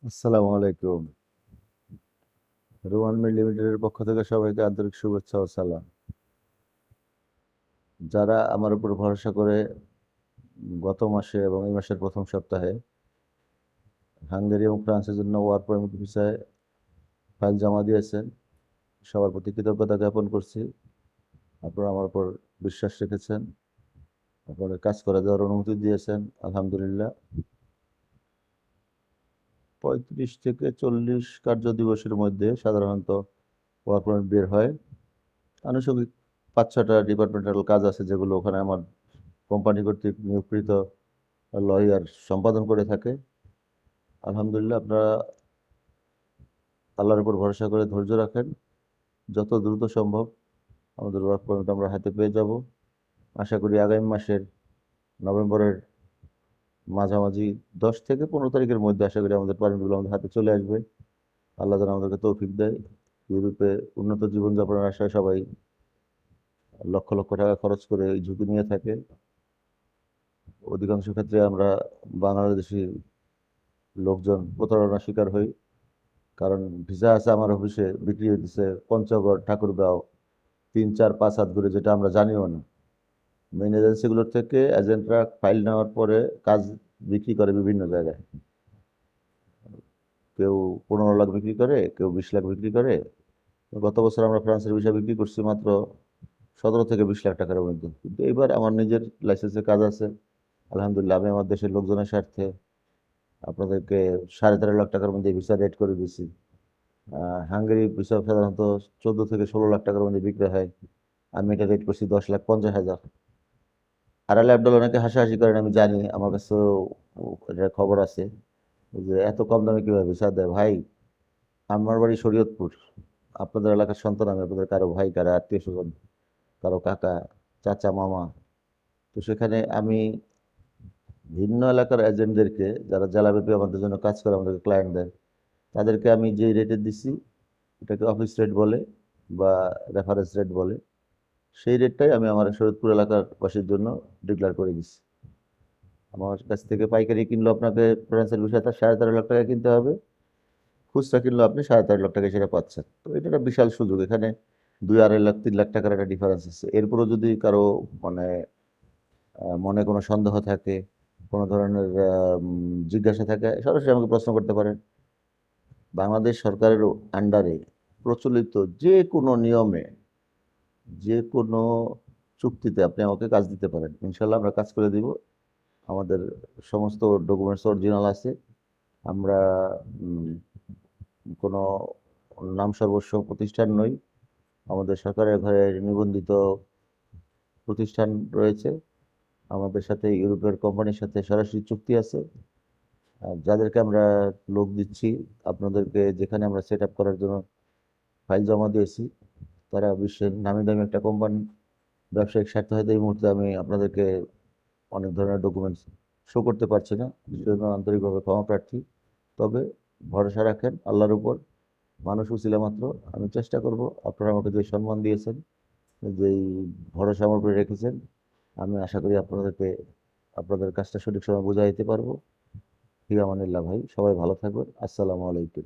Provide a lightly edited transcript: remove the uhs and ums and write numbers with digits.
আসসালামু আলাইকুম। রোমান মিল লিমিটেডের পক্ষ থেকে সবাইকে আন্তরিক শুভেচ্ছা ও সালাম। যারা আমার উপর ভরসা করে গত মাসে এবং এই মাসের প্রথম সপ্তাহে হাঙ্গেরি এবং ফ্রান্সের জন্য ওয়ার্ক পারমিট ভিসায় ফাইল জমা দিয়েছেন, সবার প্রতি কৃতজ্ঞতা জ্ঞাপন করছি। আপনারা আমার উপর বিশ্বাস রেখেছেন, আপনাদের কাজ করে দেওয়ার অনুমতি দিয়েছেন। আলহামদুলিল্লাহ। 35 থেকে 40 কার্য দিবসের মধ্যে সাধারণত ওয়ার্ক পারমিট বের হয়। আনুষঙ্গিক 5-6টা ডিপার্টমেন্টাল কাজ আছে, যেগুলো ওখানে আমার কোম্পানি কর্তৃক নিয়োগকৃত লয়ার সম্পাদন করে থাকে। আলহামদুলিল্লাহ, আপনারা আল্লাহর উপর ভরসা করে ধৈর্য রাখেন। যত দ্রুত সম্ভব আমাদের ওয়ার্ক পারমিট আমরা হাতে পেয়ে যাব। আশা করি আগামী মাসের নভেম্বরের মাঝামাঝি 10 থেকে 15 তারিখের মধ্যে আশা করি আমাদের পারমিটগুলো আমাদের হাতে চলে আসবে। আল্লাহ যেন আমাদেরকে তৌফিক দেয়। ইউরোপে উন্নত জীবনযাপনের আশায় সবাই লক্ষ লক্ষ টাকা খরচ করে এই ঝুঁকি নিয়ে থাকে। অধিকাংশ ক্ষেত্রে আমরা বাংলাদেশি লোকজন প্রতারণার শিকার হই। কারণ ভিসা আছে আমার অফিসে, বিক্রি হইতেছে পঞ্চগড়, ঠাকুরগাঁও, 3, 4, 5 হাত দূরে, যেটা আমরা জানিও না। মেইন এজেন্সিগুলোর থেকে এজেন্টরা ফাইল নেওয়ার পরে কাজ বিক্রি করে বিভিন্ন জায়গায়। কেউ 15 লাখ বিক্রি করে, কেউ 20 লাখ বিক্রি করে। গত বছর আমরা ফ্রান্সের ভিসা বিক্রি করছি মাত্র 17 থেকে 20 লাখ টাকার মধ্যে। কিন্তু এবার আমার নিজের লাইসেন্সের কাজ আছে। আলহামদুলিল্লাহ, আমি আমার দেশের লোকজনের স্বার্থে আপনাদেরকে 13.5 লাখ টাকার মধ্যে ভিসা রেট করে দিছি। হাঙ্গেরি ভিসা সাধারণত 14 থেকে 16 লাখ টাকার মধ্যে বিক্রি হয়। আমি এটা রেট করছি 10,50,000। আড়াই লাখ ডলার অনেকে হাসাহাসি করেন, আমি জানি, আমার কাছেও এটার খবর আছে যে এত কম দামে কীভাবে ভিসা দেয়। ভাই, আমার বাড়ি শরীয়তপুর, আপনাদের এলাকার সন্তান আমি, আপনাদের কারো ভাই, কারো আত্মীয় স্বজন, কারো কাকা, চাচা, মামা। তো সেখানে আমি ভিন্ন এলাকার এজেন্টদেরকে, যারা জেলাব্যাপী আমাদের জন্য কাজ করে, আমাদেরকে ক্লায়েন্ট দেয়, তাদেরকে আমি যে রেটে দিছি, এটাকে অফিস রেট বলে বা রেফারেন্স রেট বলে, সেই রেটটাই আমি আমার শরীয়তপুর এলাকার বাসীর জন্য ডিক্লেয়ার করে দিচ্ছি। আমার কাছ থেকে পাইকারি কিনলেও আপনাকে ফ্রান্সের বিষয়টা 13.5 লাখ টাকা কিনতে হবে, খুচরা কিনলেও আপনি 13.5 লাখ টাকায় সেটা পাচ্ছেন। তো এটা একটা বিশাল সুযোগ। এখানে 2, 2.5 লাখ, 3 লাখ টাকার একটা ডিফারেন্স আছে। এরপরও যদি কারো মানে মনে কোনো সন্দেহ থাকে, কোনো ধরনের জিজ্ঞাসা থাকে, সরাসরি আমাকে প্রশ্ন করতে পারেন। বাংলাদেশ সরকারের আন্ডারে প্রচলিত যে কোনো নিয়মে, যে কোনো চুক্তিতে আপনি আমাকে কাজ দিতে পারেন, ইনশাল্লাহ আমরা কাজ করে দিব। আমাদের সমস্ত ডকুমেন্টস অরিজিনাল আছে। আমরা উম, কোনো নাম সর্বস্ব প্রতিষ্ঠান নই। আমাদের সরকারের ঘরে নিবন্ধিত প্রতিষ্ঠান রয়েছে। আমাদের সাথে ইউরোপের কোম্পানির সাথে সরাসরি চুক্তি আছে। আর যাদেরকে আমরা লোক দিচ্ছি, আপনাদেরকে যেখানে আমরা সেট আপ করার জন্য ফাইল জমা দিয়েছি, তারা বিশ্বের নামি দামি একটা কোম্পানি। ব্যবসায়িক স্বার্থ হয়তো এই মুহূর্তে আমি আপনাদেরকে অনেক ধরনের ডকুমেন্টস শো করতে পারছি না, সেজন্য আন্তরিকভাবে ক্ষমা প্রার্থী। তবে ভরসা রাখেন আল্লাহর উপর। মানুষ উছিলা মাত্র। আমি চেষ্টা করব, আপনারা আমাকে যে সম্মান দিয়েছেন, যেই ভরসা আমার উপরে রেখেছেন, আমি আশা করি আপনাদেরকে আপনাদের কাজটা সঠিক সময় বুঝাই দিতে পারবো। ফি আমানিল্লাহ ভাই, সবাই ভালো থাকবেন। আসসালামু আলাইকুম।